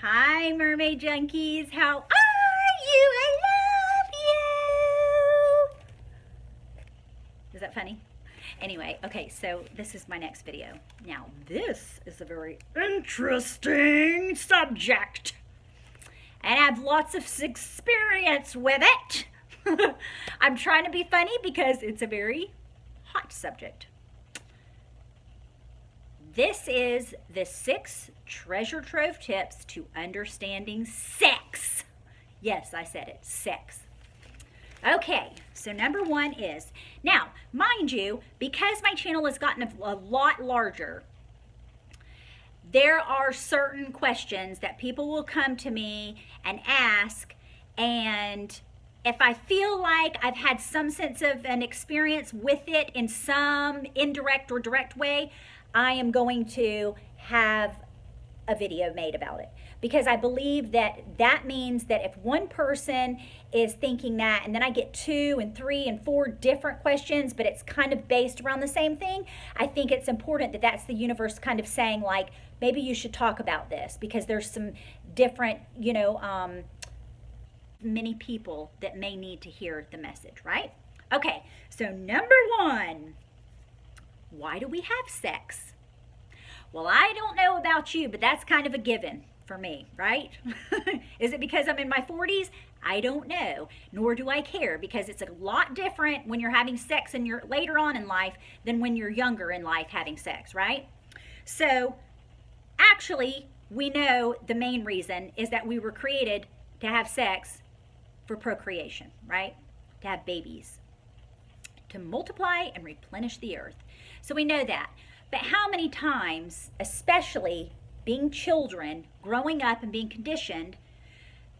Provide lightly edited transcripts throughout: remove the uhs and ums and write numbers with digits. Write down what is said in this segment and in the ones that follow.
Hi, mermaid junkies. How are you? I love you. Is that funny? Anyway, okay, so this is my next video. Now, this is a very interesting subject, and I have lots of experience with it. I'm trying to be funny because it's a very hot subject. This is the 6 treasure trove tips to understanding sex. Yes, I said it, sex. Okay, so number 1 is, now, mind you, because my channel has gotten a lot larger, there are certain questions that people will come to me and ask, and if I feel like I've had some sense of an experience with it in some indirect or direct way, I am going to have a video made about it, because I believe that means that if one person is thinking that, and then I get 2 and 3 and 4 different questions, but it's kind of based around the same thing, I think it's important that that's the universe kind of saying, like, maybe you should talk about this, because there's some different, many people that may need to hear the message, right? Okay, so number 1, why do we have sex? Well, I don't know about you, but that's kind of a given for me, right? Is it because I'm in my 40s? I don't know, nor do I care, because it's a lot different when you're having sex and you're later on in life than when you're younger in life having sex, right? So actually, we know the main reason is that we were created to have sex for procreation, right? To have babies, to multiply and replenish the earth. So we know that. But how many times, especially being children, growing up and being conditioned,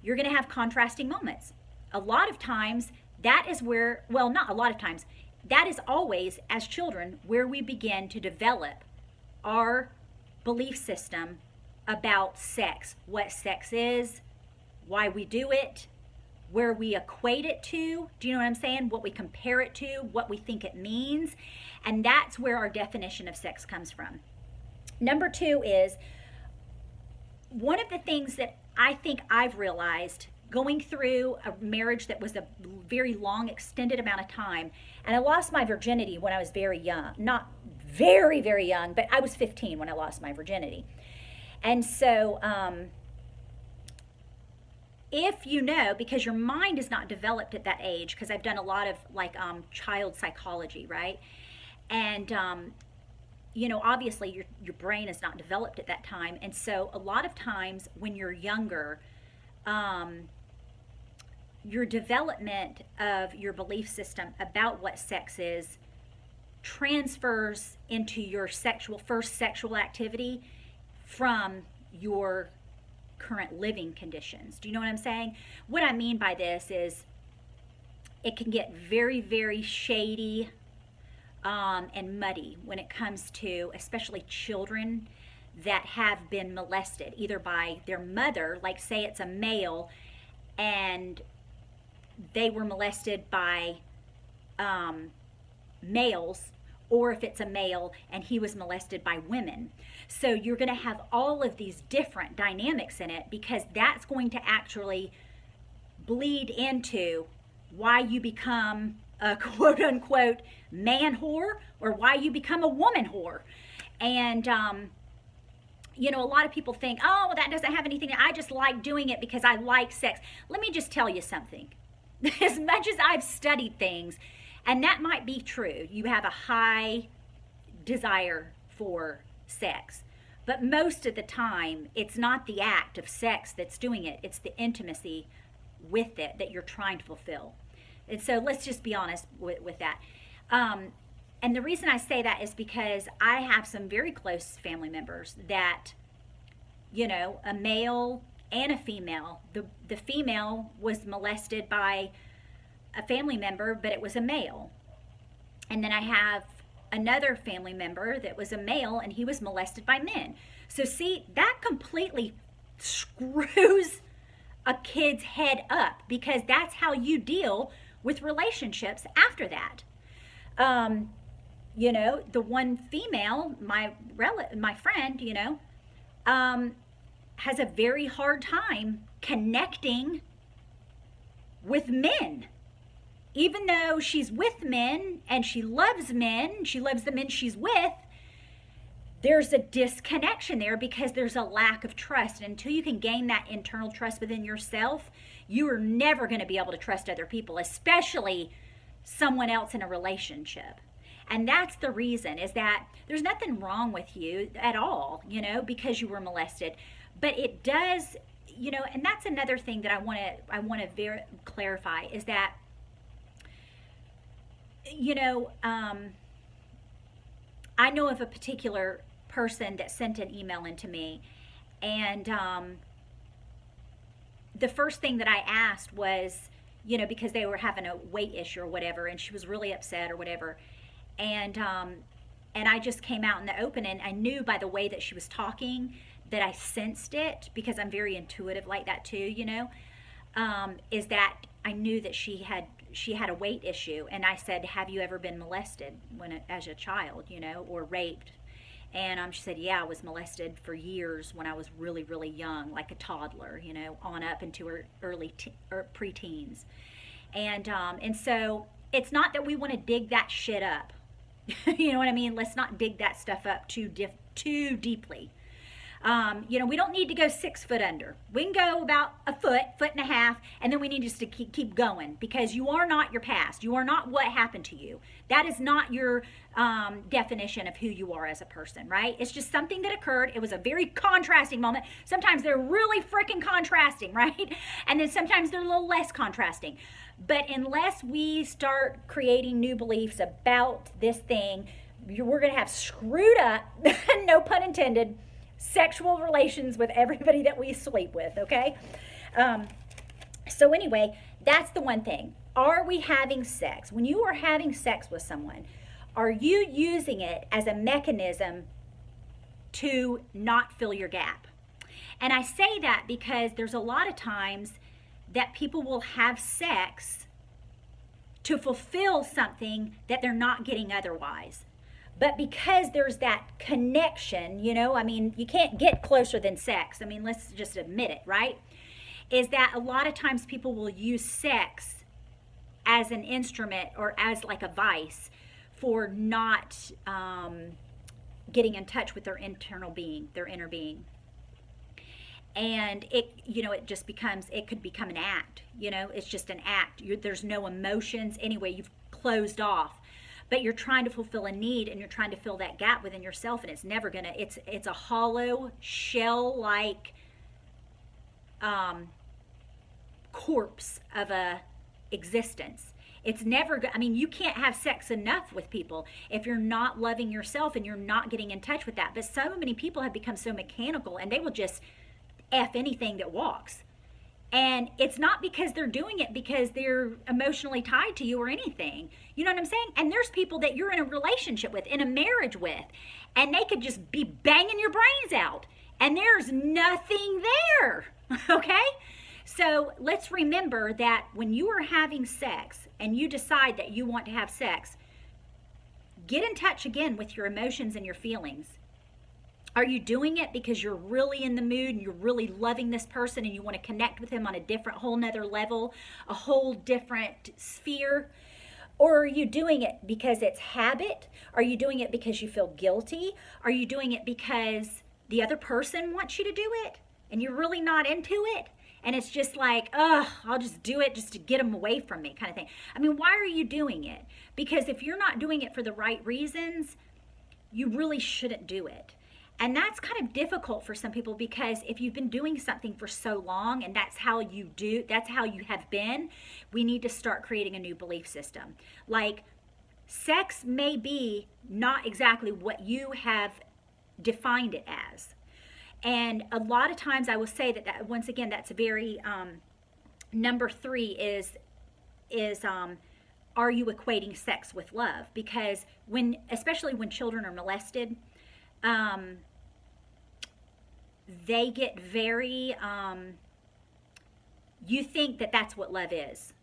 you're going to have contrasting moments. A lot of times, that is where, well, not a lot of times, that is always, as children, where we begin to develop our belief system about sex, what sex is, why we do it, where we equate it to, do you know what I'm saying? What we compare it to, what we think it means. And that's where our definition of sex comes from. Number 2 is, one of the things that I think I've realized going through a marriage that was a very long, extended amount of time, and I lost my virginity when I was very young. Not very, very young, but I was 15 when I lost my virginity. And so, if you know, because your mind is not developed at that age, because I've done a lot of child psychology, right? And obviously your brain is not developed at that time, and so a lot of times when you're younger, your development of your belief system about what sex is transfers into your first sexual activity from your current living conditions. Do you know what I'm saying? What I mean by this is it can get very, very shady and muddy when it comes to especially children that have been molested either by their mother, like say it's a male and they were molested by males, or if it's a male and he was molested by women. So you're going to have all of these different dynamics in it, because that's going to actually bleed into why you become a quote unquote man whore, or why you become a woman whore. And a lot of people think, oh, well, that doesn't have anything, I just like doing it because I like sex. Let me just tell you something. As much as I've studied things, and that might be true, you have a high desire for sex, but most of the time it's not the act of sex that's doing it, it's the intimacy with it that you're trying to fulfill. And so let's just be honest with that. And the reason I say that is because I have some very close family members that, a male and a female, the female was molested by a family member, but it was a male. And then I have another family member that was a male and he was molested by men. So see, that completely screws a kid's head up, because that's how you deal with relationships after that. The one female, my friend, has a very hard time connecting with men. Even though she's with men and she loves the men she's with, there's a disconnection there because there's a lack of trust. And until you can gain that internal trust within yourself, you are never going to be able to trust other people, especially someone else in a relationship. And that's the reason, is that there's nothing wrong with you at all, because you were molested. But it does, and that's another thing that I want to clarify, is that, I know of a particular person that sent an email into me, and the first thing that I asked was, because they were having a weight issue or whatever, and she was really upset or whatever, and I just came out in the open, and I knew by the way that she was talking that I sensed it, because I'm very intuitive like that too, is that I knew that she had a weight issue. And I said, have you ever been molested as a child, or raped? And she said, yeah, I was molested for years when I was really, really young, like a toddler, on up into her early preteens. And so it's not that we want to dig that shit up. You know what I mean? Let's not dig that stuff up too deeply. We don't need to go 6 foot under. We can go about a foot and a half, and then we need just to keep going, because you are not your past. You are not what happened to you. That is not your definition of who you are as a person, right? It's just something that occurred. It was a very contrasting moment. Sometimes they're really freaking contrasting, right? And then sometimes they're a little less contrasting. But unless we start creating new beliefs about this thing, we're going to have screwed up, no pun intended, sexual relations with everybody that we sleep with, okay? So anyway, that's the one thing. Are we having sex? When you are having sex with someone, are you using it as a mechanism to not fill your gap? And I say that because there's a lot of times that people will have sex to fulfill something that they're not getting otherwise. But because there's that connection, you can't get closer than sex. Let's just admit it, right? Is that a lot of times people will use sex as an instrument or as like a vice for not getting in touch with their internal being, their inner being. And it could become an act, it's just an act. There's no emotions anyway, you've closed off. But you're trying to fulfill a need, and you're trying to fill that gap within yourself, and it's never gonna, it's a hollow shell-like corpse of a existence. It's never, you can't have sex enough with people if you're not loving yourself and you're not getting in touch with that. But so many people have become so mechanical, and they will just F anything that walks. And it's not because they're doing it because they're emotionally tied to you or anything. You know what I'm saying? And there's people that you're in a relationship with, in a marriage with, and they could just be banging your brains out, and there's nothing there, okay? So let's remember that when you are having sex and you decide that you want to have sex, get in touch again with your emotions and your feelings. Are you doing it because you're really in the mood and you're really loving this person and you want to connect with him on a different, whole nother level, a whole different sphere? Or are you doing it because it's habit? Are you doing it because you feel guilty? Are you doing it because the other person wants you to do it and you're really not into it? And it's just like, I'll just do it just to get them away from me kind of thing. Why are you doing it? Because if you're not doing it for the right reasons, you really shouldn't do it. And that's kind of difficult for some people, because if you've been doing something for so long and that's how you have been, we need to start creating a new belief system. Like, sex may be not exactly what you have defined it as. And a lot of times I will say that once again, that's a very, number 3 is are you equating sex with love? Because especially when children are molested, they get very, you think that that's what love is,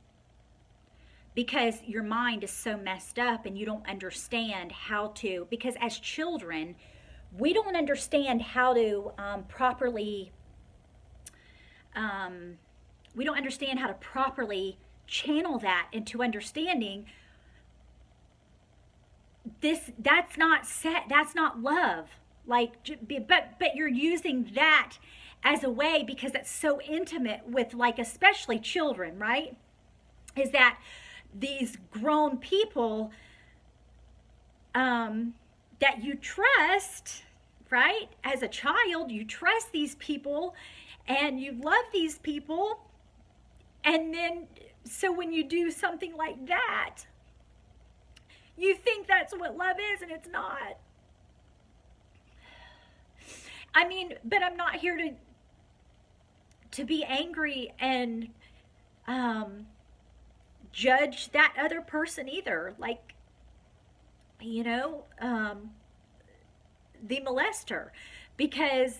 because your mind is so messed up and you don't understand how to, because as children, we don't understand how to properly we don't understand how to properly channel that into understanding that's not love. Like, but you're using that as a way, because it's so intimate with, like, especially children, right? Is that these grown people that you trust, right? As a child, you trust these people and you love these people. And then, so when you do something like that, you think that's what love is, and it's not. I mean, but I'm not here to be angry and judge that other person either. Like, you know, the molester, because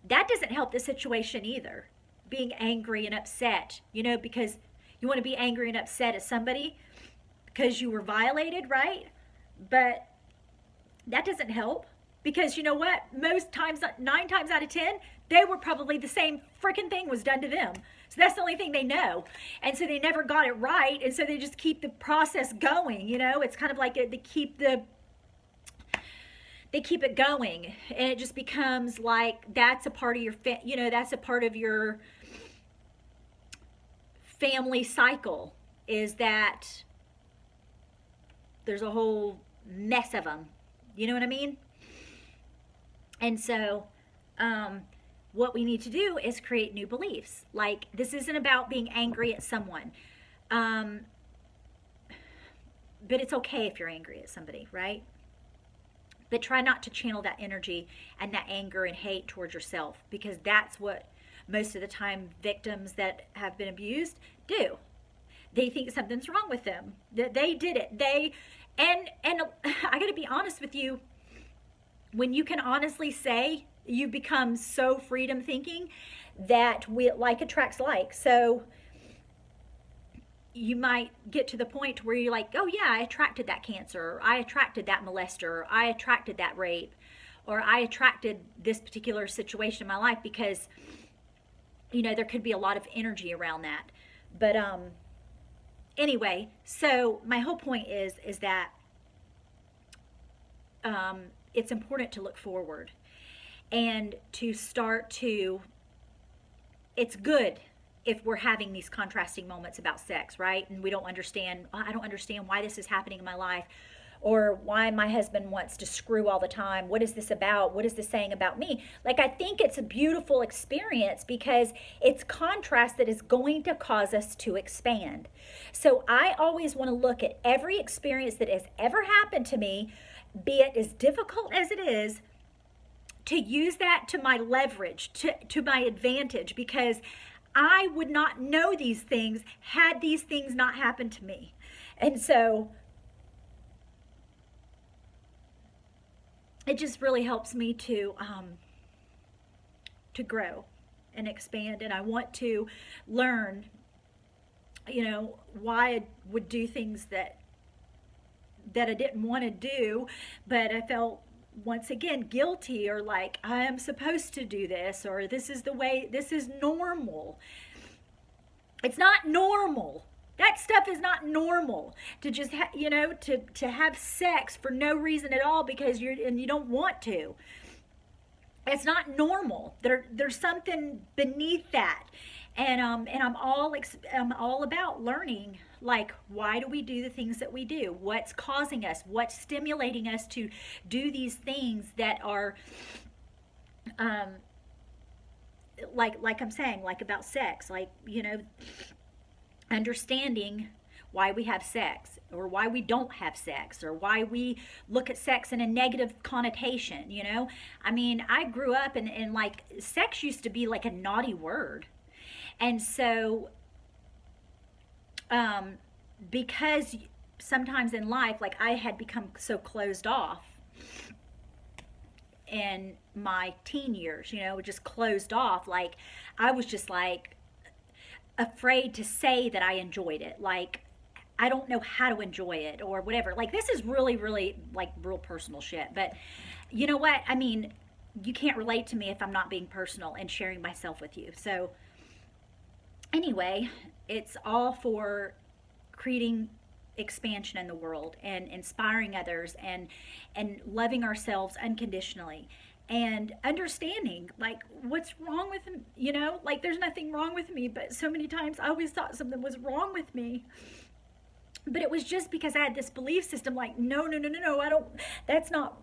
that doesn't help the situation either. Being angry and upset, you know, because you want to be angry and upset at somebody because you were violated, right? But that doesn't help, because you know what? Most times, 9 times out of 10, they were probably the same freaking thing was done to them. So that's the only thing they know. And so they never got it right. And so they just keep the process going, you know? It's kind of like they keep it going, and it just becomes like that's a part of your that's a part of your family cycle, is that there's a whole mess of them, you know what I mean? And so what we need to do is create new beliefs. Like, this isn't about being angry at someone, but it's okay if you're angry at somebody, right? But try not to channel that energy and that anger and hate towards yourself, because that's what most of the time victims that have been abused do. They think something's wrong with them, that they did it. And I got to be honest with you, when you can honestly say, you become so freedom thinking that like attracts like. So you might get to the point where you're like, oh yeah, I attracted that cancer, or I attracted that molester, or I attracted that rape, or I attracted this particular situation in my life, because you know there could be a lot of energy around that. But anyway, so my whole point is that it's important to look forward and to start to, it's good if we're having these contrasting moments about sex, right? And we don't understand, I don't understand why this is happening in my life, or why my husband wants to screw all the time. What is this about? What is this saying about me? Like, I think it's a beautiful experience, because it's contrast that is going to cause us to expand. So I always want to look at every experience that has ever happened to me, be it as difficult as it is, to use that to my leverage, to my advantage, because I would not know these things had these things not happened to me. And so it just really helps me to grow and expand. And I want to learn, you know, why I would do things that I didn't want to do, but I felt once again guilty, or like I am supposed to do this, or this is the way, this is normal. It's not normal. That stuff is not normal, to just to have sex for no reason at all because you don't want to. It's not normal. There's something beneath that. And I'm all about learning, like, why do we do the things that we do? What's causing us? What's stimulating us to do these things that are, like I'm saying, like about sex, like, understanding why we have sex, or why we don't have sex, or why we look at sex in a negative connotation, I mean, I grew up and like, sex used to be like a naughty word. And so, because sometimes in life, like, I had become so closed off in my teen years, just closed off. Like, I was just like afraid to say that I enjoyed it. Like, I don't know how to enjoy it or whatever. Like, this is really, really like real personal shit. But you know what? I mean, you can't relate to me if I'm not being personal and sharing myself with you. So anyway, it's all for creating expansion in the world and inspiring others and loving ourselves unconditionally and understanding like what's wrong with them, you know, like there's nothing wrong with me, but so many times I always thought something was wrong with me. But it was just because I had this belief system like, no, no, no, no, no, I don't, that's not,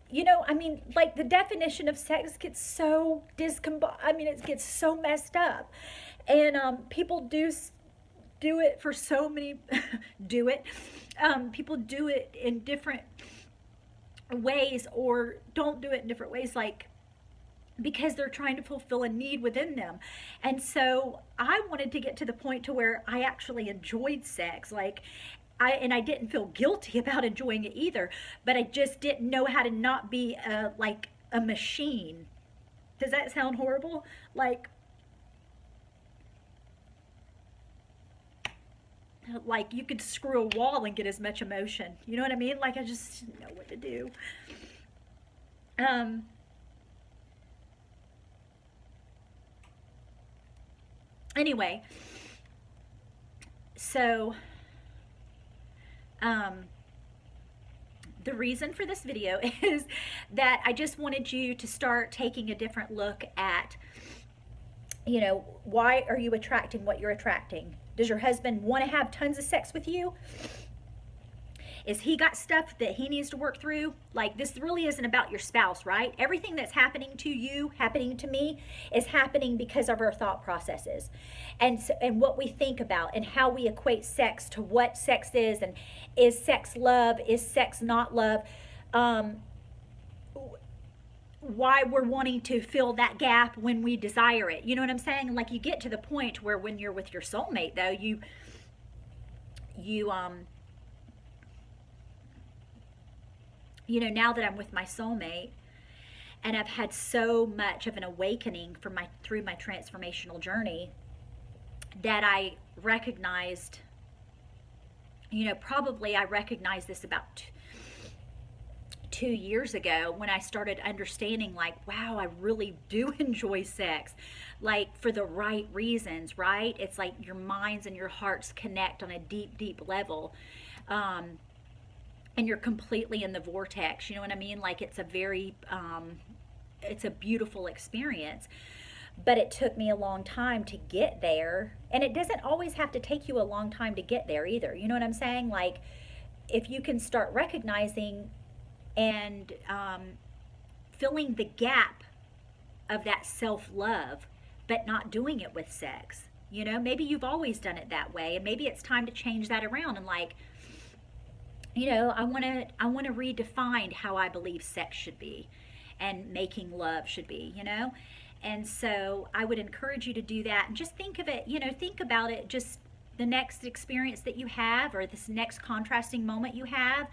you know, I mean, like the definition of sex gets so it gets so messed up. And people do it for so many, people do it in different ways or don't do it in different ways, like because they're trying to fulfill a need within them. And so I wanted to get to the point to where I actually enjoyed sex. Like I didn't feel guilty about enjoying it either, but I just didn't know how to not be like a machine. Does that sound horrible? Like you could screw a wall and get as much emotion. You know what I mean? Like I just didn't know what to do. Anyway, so the reason for this video is that I just wanted you to start taking a different look at, you know, why are you attracting what you're attracting? Does your husband want to have tons of sex with you? Is he got stuff that he needs to work through? Like this really isn't about your spouse, right? Everything that's happening to you, happening to me, is happening because of our thought processes and what we think about and how we equate sex to what sex is, and is sex love? Is sex not love? Why we're wanting to fill that gap when we desire it. You know what I'm saying? Like you get to the point where when you're with your soulmate though, you know, now that I'm with my soulmate and I've had so much of an awakening through my transformational journey, that I recognized, you know, probably I recognized this about 2 years ago when I started understanding like, wow, I really do enjoy sex, like for the right reasons, right? It's like your minds and your hearts connect on a deep, deep level. And you're completely in the vortex, you know what I mean? Like it's a very, it's a beautiful experience. But it took me a long time to get there. And it doesn't always have to take you a long time to get there either. You know what I'm saying? Like if you can start recognizing and filling the gap of that self-love, but not doing it with sex. You know, maybe you've always done it that way, and maybe it's time to change that around and like, you know, I want to redefine how I believe sex should be and making love should be, you know? And so I would encourage you to do that and just think of it, you know, think about it, just the next experience that you have or this next contrasting moment you have.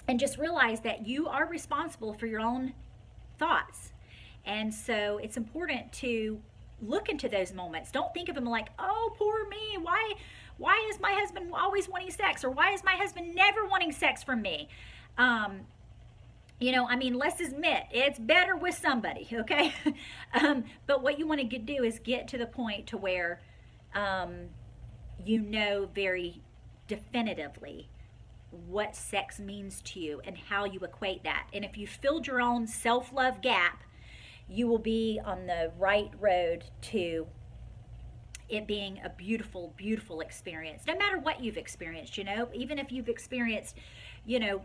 And just realize that you are responsible for your own thoughts. And so it's important to look into those moments. Don't think of them like, oh, poor me. Why is my husband always wanting sex? Or why is my husband never wanting sex from me? You know, I mean, let's admit, it's better with somebody, okay? But what you want to do is get to the point to where you know very definitively what sex means to you and how you equate that. And if you filled your own self-love gap, you will be on the right road to it being a beautiful, beautiful experience. No matter what you've experienced, you know, even if you've experienced, you know,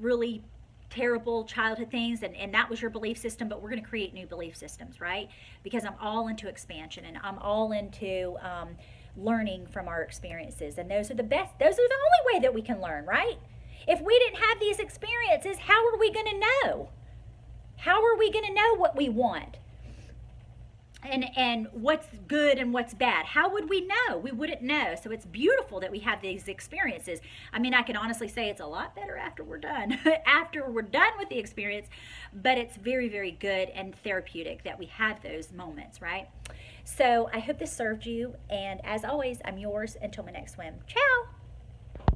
really terrible childhood things and that was your belief system, but we're going to create new belief systems, right? Because I'm all into expansion and I'm all into learning from our experiences, and those are the best, those are the only way that we can learn, right? If we didn't have these experiences, how are we going to know? How are we going to know what we want and what's good and what's bad? How would we know? We wouldn't know. So it's beautiful that we have these experiences. I mean, I can honestly say it's a lot better after we're done after we're done with the experience, but it's very, very good and therapeutic that we have those moments, right? So I hope this served you, and as always, I'm yours until my next swim. Ciao.